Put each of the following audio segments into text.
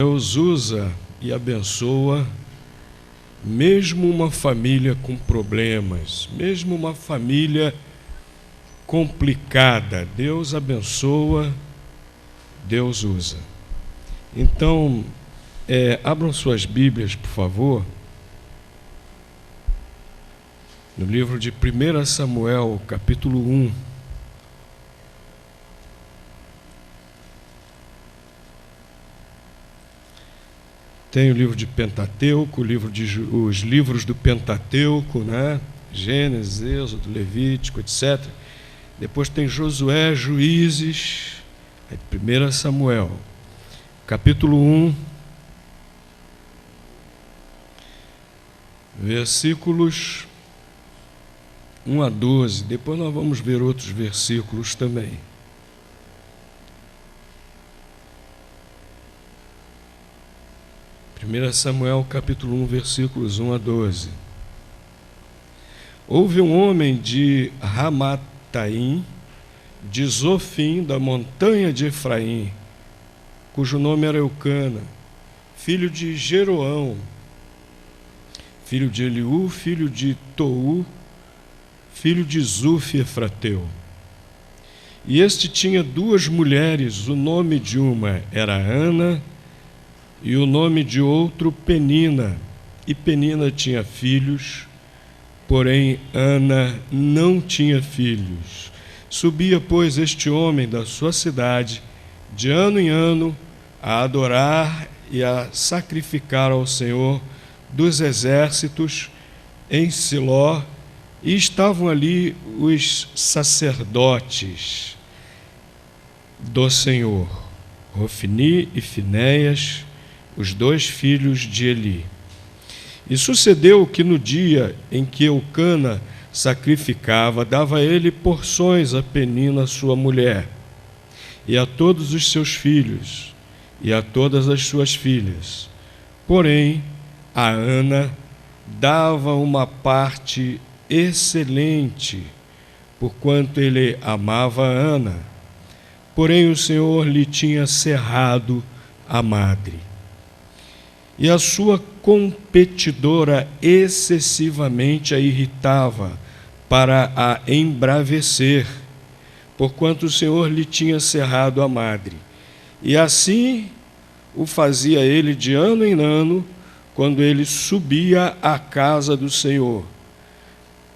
Deus usa e abençoa mesmo uma família com problemas, mesmo uma família complicada. Deus abençoa, Deus usa. Então, abram suas Bíblias, por favor, no livro de 1 Samuel, capítulo 1. Tem o livro de Pentateuco, os livros do Pentateuco, né? Gênesis, Êxodo, Levítico, etc. Depois tem Josué, Juízes, 1 Samuel, capítulo 1, versículos 1 a 12. Depois nós vamos ver outros versículos também. Primeira Samuel, capítulo 1, versículos 1 a 12. Houve um homem de Ramataim, de Zofim, da montanha de Efraim, cujo nome era Eucana, filho de Jeroão, filho de Eliú, filho de Tou, filho de Zuf, Efrateu. E este tinha duas mulheres, o nome de uma era Ana, e o nome de outro Penina. E Penina tinha filhos, porém Ana não tinha filhos. Subia, pois, este homem da sua cidade, de ano em ano, a adorar e a sacrificar ao Senhor dos exércitos em Siló, e estavam ali os sacerdotes do Senhor, Rofni e Finéias, os dois filhos de Eli. E sucedeu que no dia em que Eucana sacrificava, dava ele porções a Penina, sua mulher, e a todos os seus filhos, e a todas as suas filhas. Porém, a Ana dava uma parte excelente, porquanto ele amava a Ana. Porém, o Senhor lhe tinha cerrado a madre. E a sua competidora excessivamente a irritava para a embravecer, porquanto o Senhor lhe tinha cerrado a madre. E assim o fazia ele de ano em ano, quando ele subia à casa do Senhor.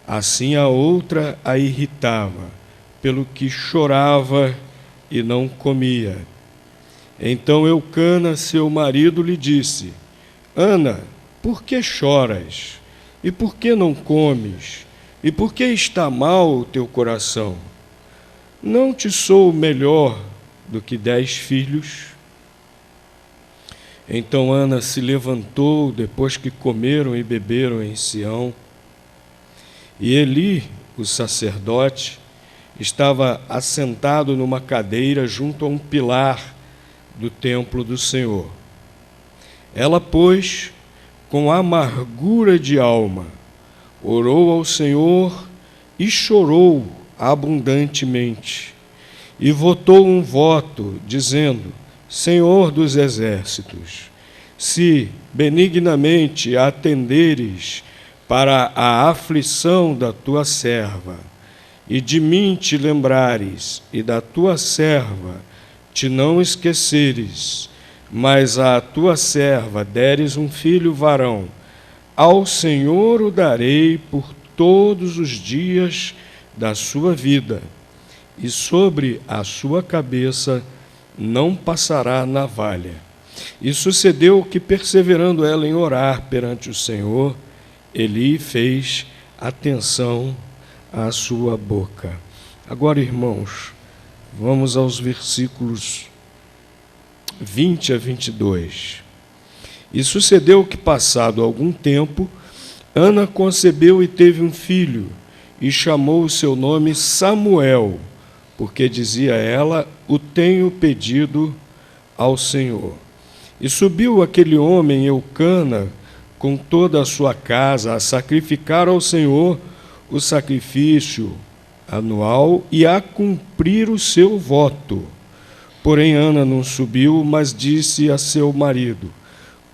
Assim a outra a irritava, pelo que chorava e não comia. Então Eucana, seu marido, lhe disse: Ana, por que choras? E por que não comes? E por que está mal o teu coração? Não te sou melhor do que 10 filhos? Então Ana se levantou, depois que comeram e beberam em Sião. E Eli, o sacerdote, estava assentado numa cadeira junto a um pilar do templo do Senhor. Ela, pois, com amargura de alma, orou ao Senhor e chorou abundantemente. E votou um voto, dizendo: Senhor dos exércitos, se benignamente atenderes para a aflição da tua serva, e de mim te lembrares, e da tua serva te não esqueceres, mas à tua serva deres um filho varão, ao Senhor o darei por todos os dias da sua vida, e sobre a sua cabeça não passará navalha. E sucedeu que, perseverando ela em orar perante o Senhor, Eli fez atenção à sua boca. Agora, irmãos, vamos aos versículos 20 a 22. E sucedeu que, passado algum tempo, Ana concebeu e teve um filho, e chamou o seu nome Samuel, porque dizia ela: o tenho pedido ao Senhor. E subiu aquele homem, Eucana, com toda a sua casa, a sacrificar ao Senhor o sacrifício anual e a cumprir o seu voto, Porém, Ana não subiu, mas disse a seu marido: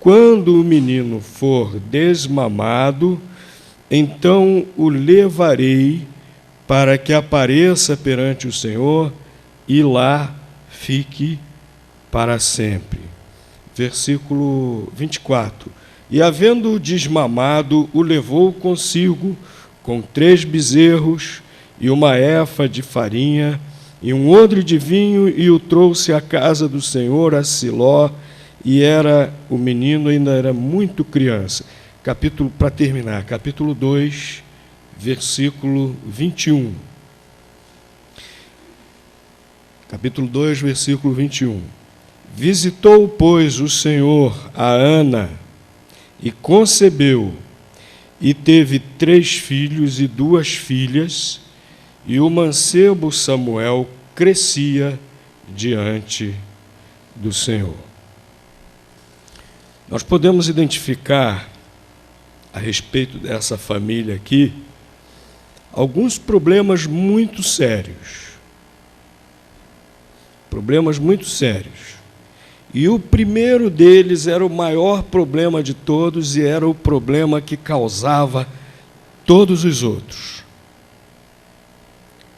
quando o menino for desmamado, então o levarei para que apareça perante o Senhor e lá fique para sempre. Versículo 24. E havendo-o desmamado, o levou consigo com 3 bezerros e uma efa de farinha e um odre de vinho, e o trouxe à casa do Senhor, a Siló, e o menino ainda era muito criança. Para terminar, capítulo 2, versículo 21. Capítulo 2, versículo 21. Visitou, pois, o Senhor a Ana, e concebeu, e teve 3 filhos e 2 filhas, e o mancebo Samuel crescia diante do Senhor. Nós podemos identificar, a respeito dessa família aqui, alguns problemas muito sérios. Problemas muito sérios. E o primeiro deles era o maior problema de todos e era o problema que causava todos os outros.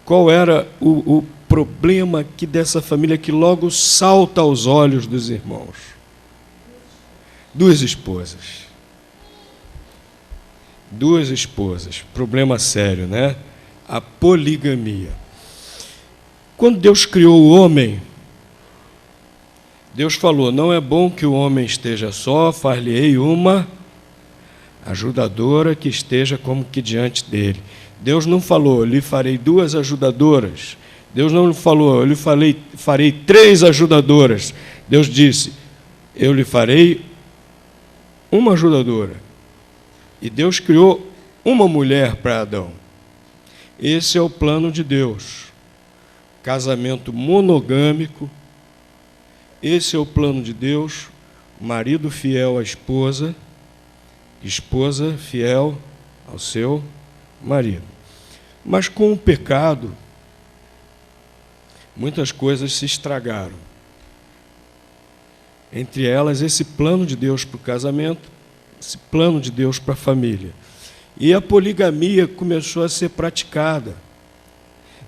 Qual era o problema aqui dessa família que logo salta aos olhos dos irmãos? 2 esposas. 2 esposas. Problema sério, né? A poligamia. Quando Deus criou o homem, Deus falou: não é bom que o homem esteja só, far-lhe-ei uma ajudadora que esteja como que diante dele. Deus não falou: lhe farei 2 ajudadoras. Deus não falou: eu lhe farei 3 ajudadoras. Deus disse: eu lhe farei uma ajudadora. E Deus criou uma mulher para Adão. Esse é o plano de Deus. Casamento monogâmico. Esse é o plano de Deus. Marido fiel à esposa, esposa fiel ao seu marido. Mas com o pecado, muitas coisas se estragaram. Entre elas, esse plano de Deus para o casamento, esse plano de Deus para a família. E a poligamia começou a ser praticada.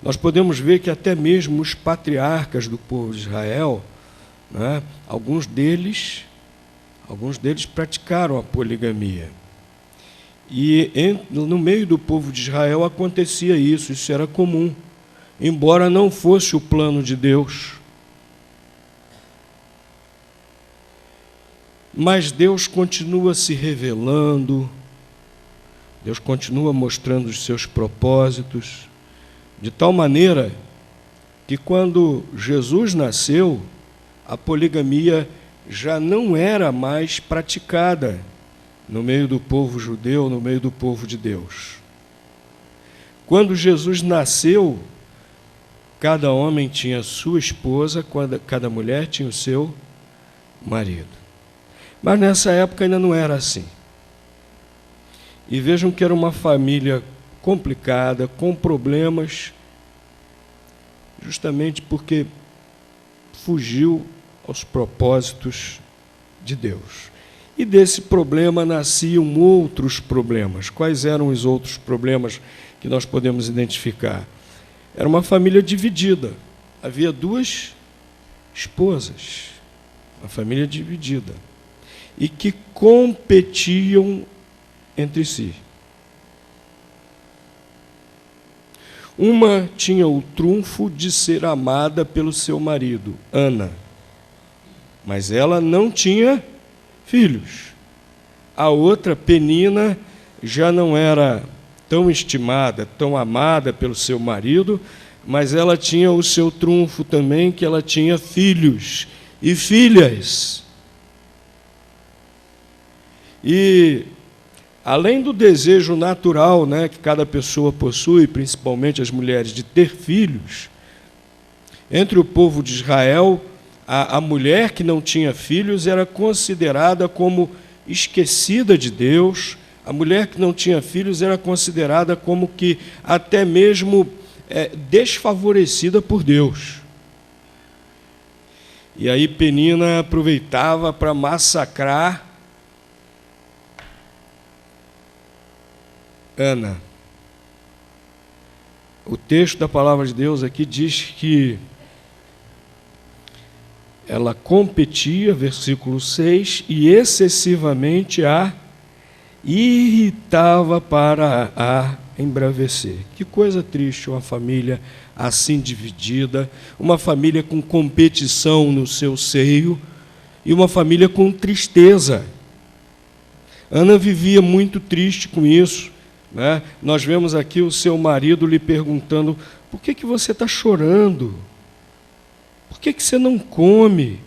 Nós podemos ver que até mesmo os patriarcas do povo de Israel, né, alguns deles praticaram a poligamia. E no meio do povo de Israel acontecia isso era comum, embora não fosse o plano de Deus. Mas Deus continua se revelando, Deus continua mostrando os seus propósitos, de tal maneira que quando Jesus nasceu, a poligamia já não era mais praticada no meio do povo judeu, no meio do povo de Deus. Quando Jesus nasceu, cada homem tinha sua esposa, cada mulher tinha o seu marido. Mas nessa época ainda não era assim. E vejam que era uma família complicada, com problemas, justamente porque fugiu aos propósitos de Deus. E desse problema nasciam outros problemas. Quais eram os outros problemas que nós podemos identificar? Era uma família dividida. Havia 2 esposas, uma família dividida, e que competiam entre si. Uma tinha o trunfo de ser amada pelo seu marido, Ana, mas ela não tinha filhos. A outra, Penina, já não era tão estimada, tão amada pelo seu marido, mas ela tinha o seu trunfo também, que ela tinha filhos e filhas. E, além do desejo natural, né, que cada pessoa possui, principalmente as mulheres, de ter filhos, entre o povo de Israel, a mulher que não tinha filhos era considerada como esquecida de Deus. A mulher que não tinha filhos era considerada como que até mesmo desfavorecida por Deus. E aí Penina aproveitava para massacrar Ana. O texto da palavra de Deus aqui diz que ela competia, versículo 6, e excessivamente a irritava para a embravecer. Que coisa triste, uma família assim dividida, uma família com competição no seu seio e uma família com tristeza. Ana vivia muito triste com isso, né? Nós vemos aqui o seu marido lhe perguntando: por que você está chorando? Por que você não come?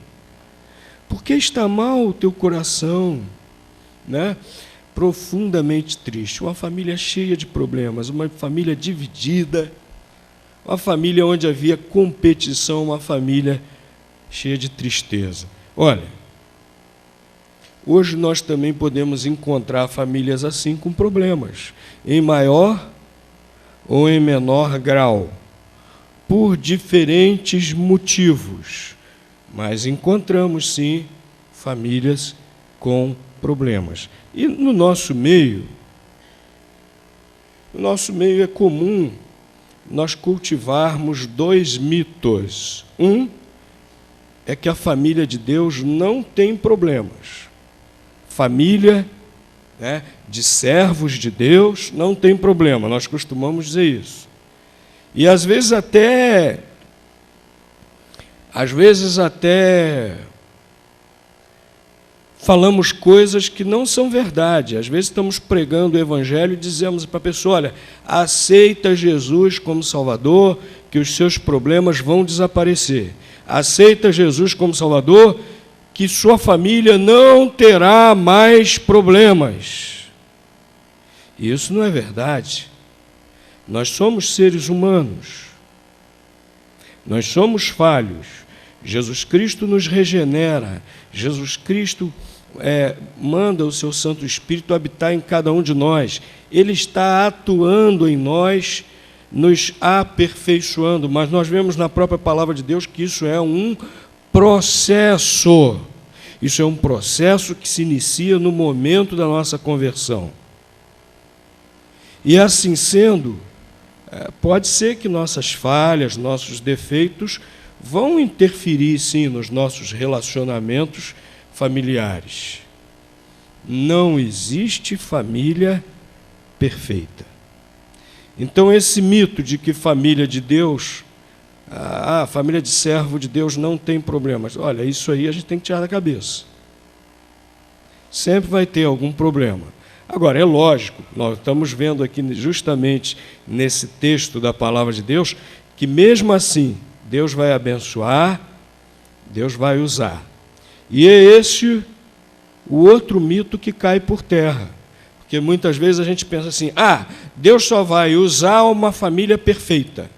Por que está mal o teu coração? Né? Profundamente triste, uma família cheia de problemas, uma família dividida, uma família onde havia competição, uma família cheia de tristeza. Olha, hoje nós também podemos encontrar famílias assim com problemas, em maior ou em menor grau, por diferentes motivos, mas encontramos sim famílias com problemas. E no nosso meio é comum nós cultivarmos dois mitos. Um é que a família de Deus não tem problemas. Família, né, de servos de Deus não tem problema, nós costumamos dizer isso. E às vezes até falamos coisas que não são verdade. Às vezes estamos pregando o Evangelho e dizemos para a pessoa: olha, aceita Jesus como Salvador, que os seus problemas vão desaparecer. Aceita Jesus como Salvador, que sua família não terá mais problemas. Isso não é verdade. Nós somos seres humanos. Nós somos falhos. Jesus Cristo nos regenera. Jesus Cristo manda o seu Santo Espírito habitar em cada um de nós. Ele está atuando em nós, nos aperfeiçoando. Mas nós vemos na própria palavra de Deus que isso é um processo. Isso é um processo que se inicia no momento da nossa conversão. E assim sendo, pode ser que nossas falhas, nossos defeitos vão interferir, sim, nos nossos relacionamentos familiares. Não existe família perfeita. Então, esse mito de que família de Deus, família de servo de Deus não tem problemas, olha, isso aí a gente tem que tirar da cabeça. Sempre vai ter algum problema. Agora, é lógico, nós estamos vendo aqui justamente nesse texto da palavra de Deus, que mesmo assim, Deus vai abençoar, Deus vai usar. E é esse o outro mito que cai por terra. Porque muitas vezes a gente pensa assim: Deus só vai usar uma família perfeita.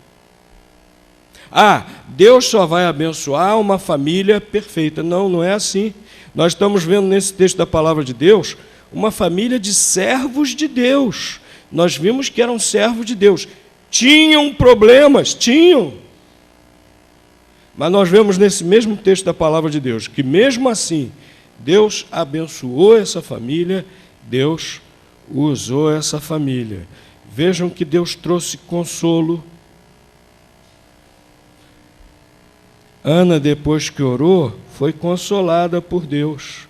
Deus só vai abençoar uma família perfeita. Não, não é assim. Nós estamos vendo nesse texto da palavra de Deus uma família de servos de Deus. Nós vimos que eram servos de Deus. Tinham problemas, tinham. Mas nós vemos nesse mesmo texto da palavra de Deus que mesmo assim Deus abençoou essa família, Deus usou essa família. Vejam que Deus trouxe consolo. Ana, depois que orou, foi consolada por Deus.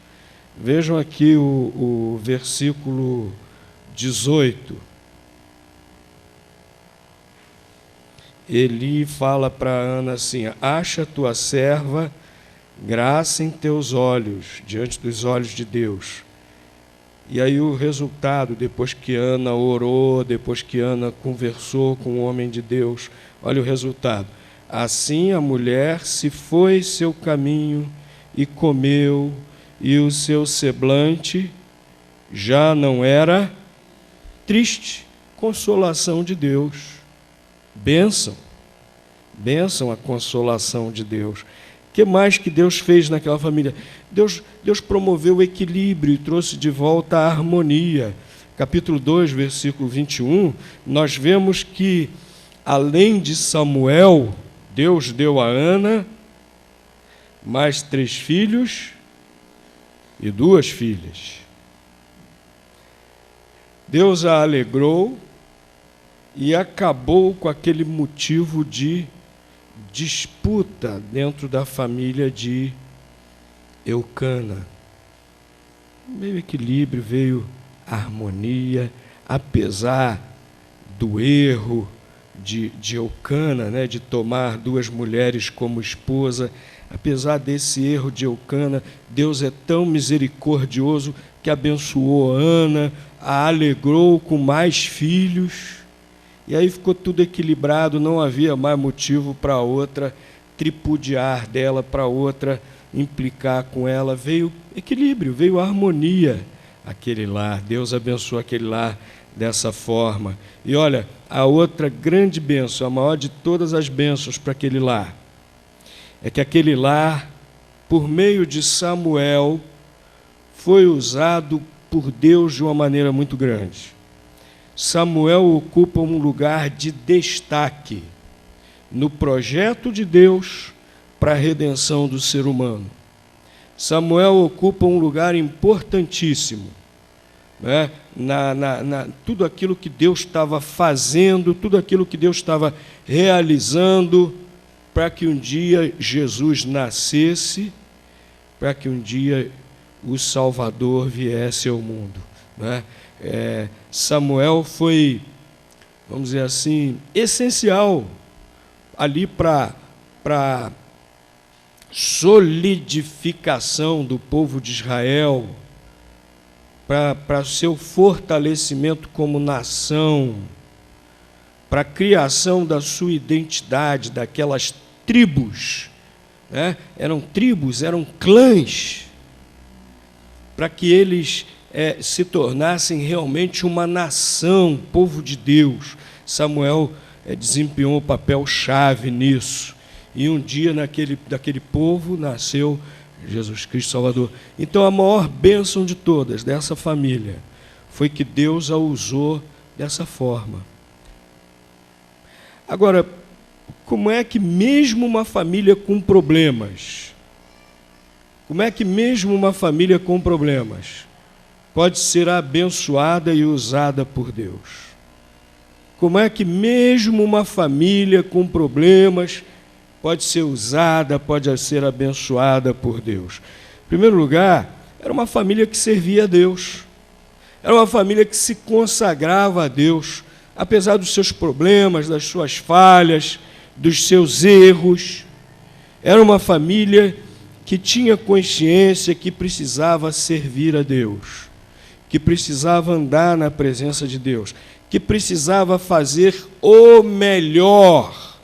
Vejam aqui o versículo 18. Eli fala para Ana assim: acha tua serva graça em teus olhos, diante dos olhos de Deus. E aí o resultado, depois que Ana orou, depois que Ana conversou com o homem de Deus, olha o resultado. Assim a mulher se foi seu caminho e comeu, e o seu semblante já não era triste. Consolação de Deus. Bênção a consolação de Deus. O que mais que Deus fez naquela família? Deus promoveu o equilíbrio e trouxe de volta a harmonia. Capítulo 2, versículo 21, nós vemos que, além de Samuel, Deus deu a Ana mais 3 filhos e 2 filhas. Deus a alegrou e acabou com aquele motivo de disputa dentro da família de Eucana. Veio equilíbrio, veio harmonia, apesar do erro de Eucana, né, de tomar 2 mulheres como esposa. Apesar desse erro de Eucana, Deus é tão misericordioso que abençoou Ana, a alegrou com mais filhos, e aí ficou tudo equilibrado, não havia mais motivo para outra tripudiar dela, para outra implicar com ela. Veio equilíbrio, veio harmonia aquele lar. Deus abençoou aquele lar dessa forma. E olha, a outra grande bênção, a maior de todas as bênçãos para aquele lar, é que aquele lar, por meio de Samuel, foi usado por Deus de uma maneira muito grande. Samuel ocupa um lugar de destaque no projeto de Deus para a redenção do ser humano. Samuel ocupa um lugar importantíssimo, né? Tudo aquilo que Deus estava fazendo, tudo aquilo que Deus estava realizando para que um dia Jesus nascesse, para que um dia o Salvador viesse ao mundo, né? Samuel foi, vamos dizer assim, essencial ali para solidificação do povo de Israel, para seu fortalecimento como nação, para a criação da sua identidade, daquelas tribos, né? Eram tribos, eram clãs, para que eles se tornassem realmente uma nação, povo de Deus. Samuel desempenhou um papel chave nisso. E um dia daquele povo nasceu Jesus Cristo Salvador. Então a maior bênção de todas dessa família foi que Deus a usou dessa forma. Agora, como é que mesmo uma família com problemas, pode ser abençoada e usada por Deus? Como é que mesmo uma família com problemas pode ser usada, pode ser abençoada por Deus? Em primeiro lugar, era uma família que servia a Deus. Era uma família que se consagrava a Deus, apesar dos seus problemas, das suas falhas, dos seus erros. Era uma família que tinha consciência que precisava servir a Deus, que precisava andar na presença de Deus, que precisava fazer o melhor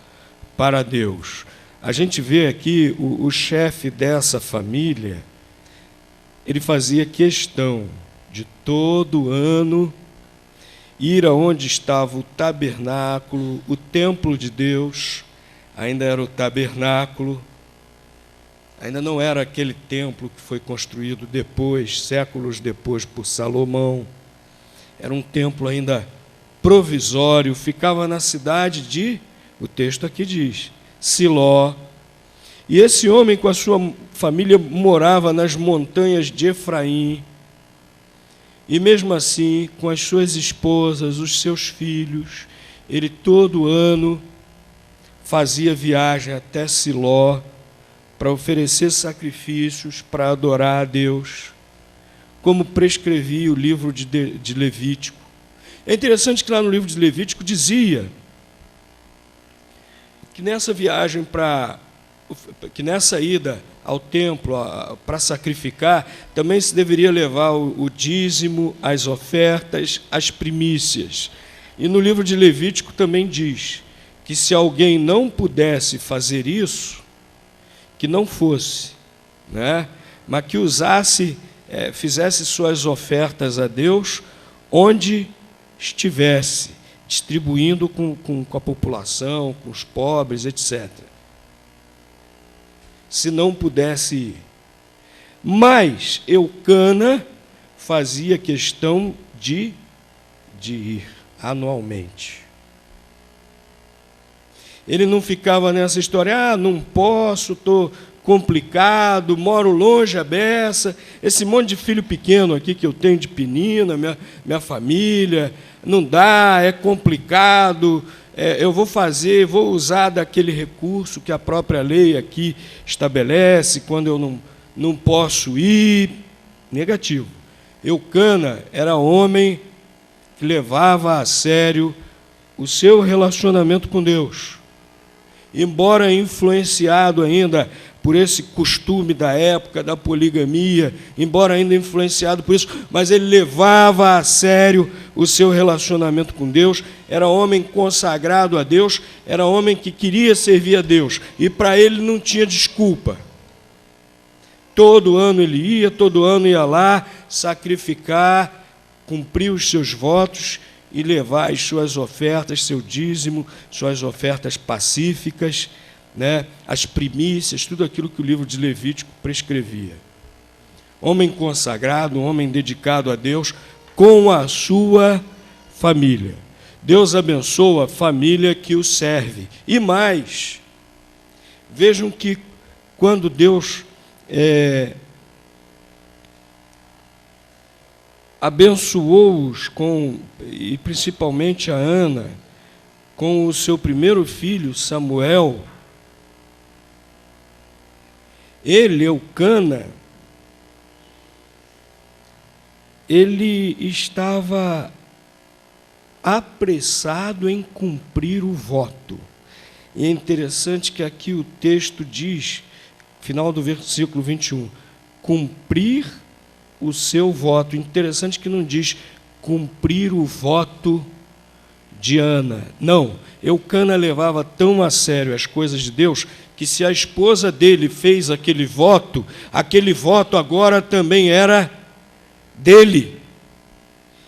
para Deus. A gente vê aqui o chefe dessa família, ele fazia questão de todo ano ir aonde estava o tabernáculo, o templo de Deus. Ainda era o tabernáculo, ainda não era aquele templo que foi construído depois, séculos depois, por Salomão. Era um templo ainda provisório, ficava na cidade de, o texto aqui diz, Siló. E esse homem com a sua família morava nas montanhas de Efraim. E mesmo assim, com as suas esposas, os seus filhos, ele todo ano fazia viagem até Siló para oferecer sacrifícios, para adorar a Deus, como prescrevia o livro de Levítico. É interessante que lá no livro de Levítico dizia que nessa viagem que nessa ida ao templo para sacrificar, também se deveria levar o dízimo, as ofertas, as primícias. E no livro de Levítico também diz que se alguém não pudesse fazer isso, que não fosse, né? Mas que fizesse suas ofertas a Deus onde estivesse, distribuindo com a população, com os pobres, etc. Se não pudesse ir. Mas Eucana fazia questão de ir anualmente. Ele não ficava nessa história, não posso, estou complicado, moro longe a beça, esse monte de filho pequeno aqui que eu tenho de penina, minha família, não dá, é complicado, eu vou usar daquele recurso que a própria lei aqui estabelece, quando eu não posso ir. Negativo. Eucana era homem que levava a sério o seu relacionamento com Deus, embora influenciado ainda por esse costume da época da poligamia, embora ainda influenciado por isso, mas ele levava a sério o seu relacionamento com Deus, era homem consagrado a Deus, era homem que queria servir a Deus, e para ele não tinha desculpa. Todo ano ele ia, todo ano ia lá sacrificar, cumprir os seus votos e levar as suas ofertas, seu dízimo, suas ofertas pacíficas, né, as primícias, tudo aquilo que o livro de Levítico prescrevia. Homem consagrado, homem dedicado a Deus, com a sua família. Deus abençoa a família que o serve. E mais, vejam que quando Deus abençoou-os e principalmente a Ana, com o seu primeiro filho, Samuel, Eucana, ele estava apressado em cumprir o voto. E é interessante que aqui o texto diz, final do versículo 21, cumprir o seu voto. Interessante que não diz cumprir o voto de Ana. Não, Eucana levava tão a sério as coisas de Deus, que se a esposa dele fez aquele voto agora também era dele.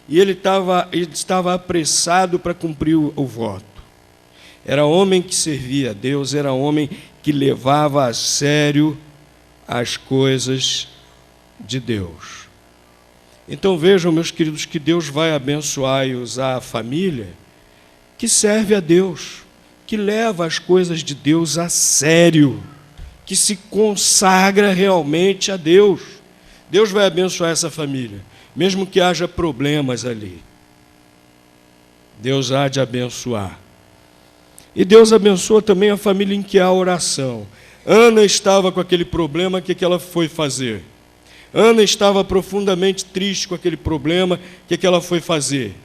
E ele estava apressado para cumprir o voto. Era homem que servia a Deus, era homem que levava a sério as coisas de Deus. Então vejam, meus queridos, que Deus vai abençoar e usar a família que serve a Deus, que leva as coisas de Deus a sério, que se consagra realmente a Deus. Deus vai abençoar essa família, mesmo que haja problemas ali. Deus há de abençoar. E Deus abençoa também a família em que há oração. Ana estava com aquele problema, o que ela foi fazer? Ana estava profundamente triste com aquele problema, o que ela foi fazer?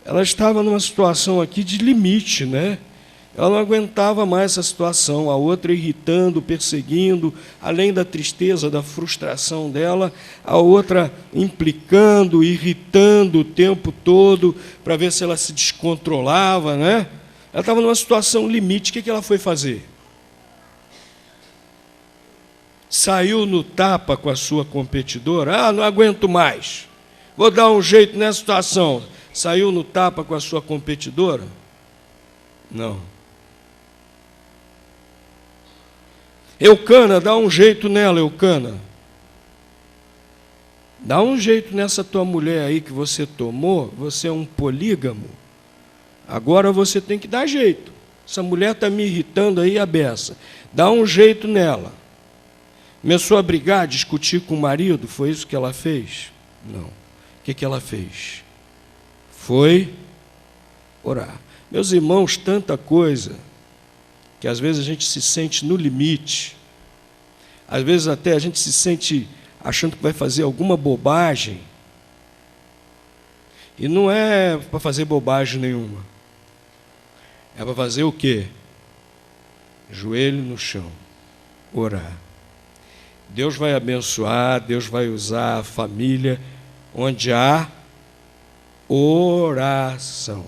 Ela estava numa situação aqui de limite, né? Ela não aguentava mais essa situação, a outra irritando, perseguindo, além da tristeza, da frustração dela, a outra implicando, irritando o tempo todo, para ver se ela se descontrolava, né? Ela estava numa situação limite, o que ela foi fazer? Saiu no tapa com a sua competidora, não aguento mais, vou dar um jeito nessa situação. Saiu no tapa com a sua competidora? Não. Eucana, dá um jeito nela, Eucana. Dá um jeito nessa tua mulher aí que você tomou, você é um polígamo. Agora você tem que dar jeito. Essa mulher está me irritando aí a beça. Dá um jeito nela. Começou a brigar, a discutir com o marido, foi isso que ela fez? Não. O que ela fez? Foi orar. Meus irmãos, tanta coisa que às vezes a gente se sente no limite, às vezes até a gente se sente achando que vai fazer alguma bobagem, e não é para fazer bobagem nenhuma, é para fazer o quê? Joelho no chão, orar. Deus vai abençoar, Deus vai usar a família onde há oração.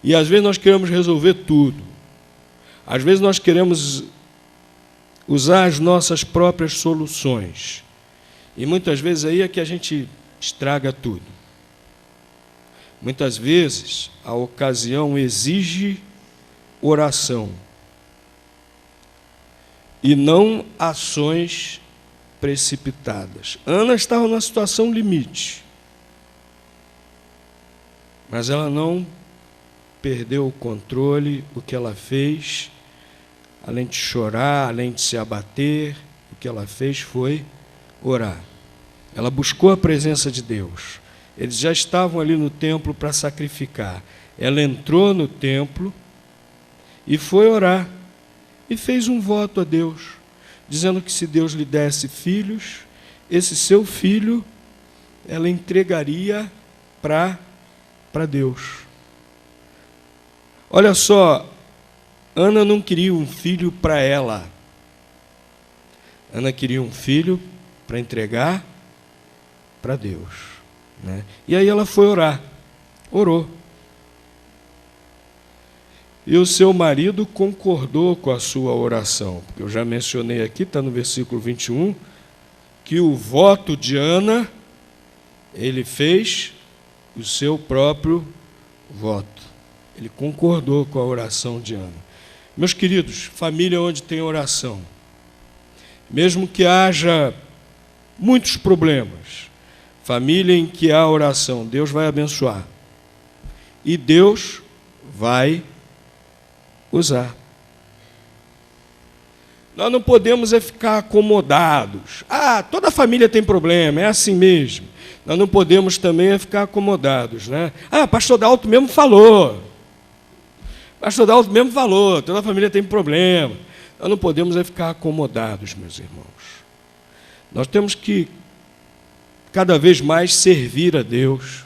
E às vezes nós queremos resolver tudo. Às vezes nós queremos usar as nossas próprias soluções. E muitas vezes aí é que a gente estraga tudo. Muitas vezes a ocasião exige oração e não ações precipitadas. Ana estava numa situação limite, mas ela não perdeu o controle. O que ela fez? além de chorar, além de se abater, o que ela fez foi orar. Ela buscou a presença de Deus. Eles já estavam ali no templo para sacrificar. Ela entrou no templo e foi orar. E fez um voto a Deus, dizendo que se Deus lhe desse filhos, esse seu filho, ela entregaria para Deus. Olha só, Ana não queria um filho para ela. Ana queria um filho para entregar para Deus, né? E aí ela foi orar, orou. E o seu marido concordou com a sua oração, porque eu já mencionei aqui, está no versículo 21, que o voto de Ana, ele fez o seu próprio voto. Ele concordou com a oração de Ana. Meus queridos, família onde tem oração, mesmo que haja muitos problemas, família em que há oração, Deus vai abençoar. E Deus vai usar. Nós não podemos ficar acomodados. Toda família tem problema, é assim mesmo. Nós não podemos também ficar acomodados, né? Pastor Dalto mesmo falou. Pastor Dalto mesmo falou, toda família tem problema. Nós não podemos ficar acomodados, meus irmãos. Nós temos que cada vez mais servir a Deus,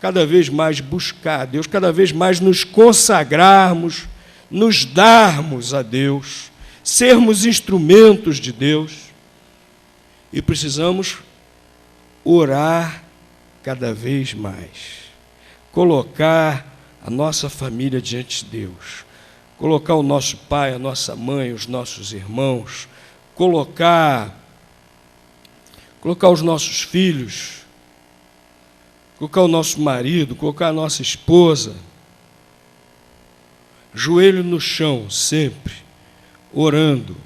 cada vez mais buscar a Deus, cada vez mais nos consagrarmos, nos darmos a Deus, sermos instrumentos de Deus, e precisamos orar cada vez mais, colocar a nossa família diante de Deus, colocar o nosso pai, a nossa mãe, os nossos irmãos, colocar os nossos filhos, colocar o nosso marido, colocar a nossa esposa, joelho no chão, sempre, orando,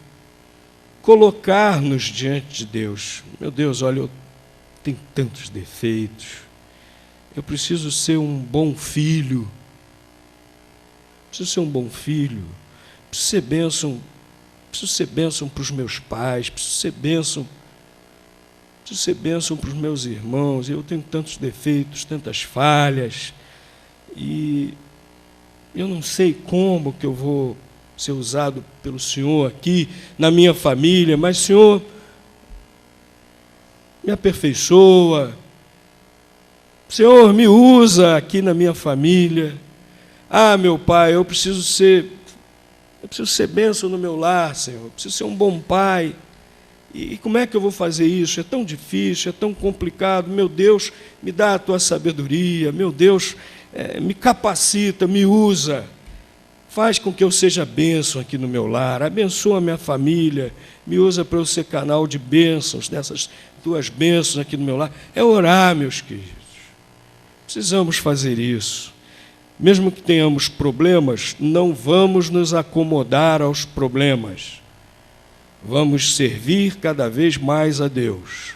colocar-nos diante de Deus. Meu Deus, olha, eu tenho tantos defeitos, eu preciso ser um bom filho, preciso ser bênção para os meus pais, preciso ser bênção para os meus irmãos. Eu tenho tantos defeitos, tantas falhas, e eu não sei como que eu vou ser usado pelo Senhor aqui na minha família, mas, Senhor, me aperfeiçoa, Senhor, me usa aqui na minha família. Meu Pai, eu preciso ser bênção no meu lar, Senhor, eu preciso ser um bom pai. E como é que eu vou fazer isso? É tão difícil, é tão complicado. Meu Deus, me dá a tua sabedoria. Meu Deus, me capacita, me usa. Faz com que eu seja bênção aqui no meu lar. Abençoa a minha família. Me usa para eu ser canal de bênçãos, dessas tuas bênçãos aqui no meu lar. É orar, meus queridos. Precisamos fazer isso. Mesmo que tenhamos problemas, não vamos nos acomodar aos problemas. Vamos servir cada vez mais a Deus.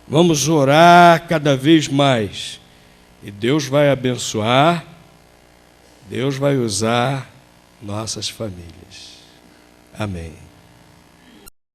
Vamos orar cada vez mais. E Deus vai abençoar, Deus vai usar nossas famílias. Amém.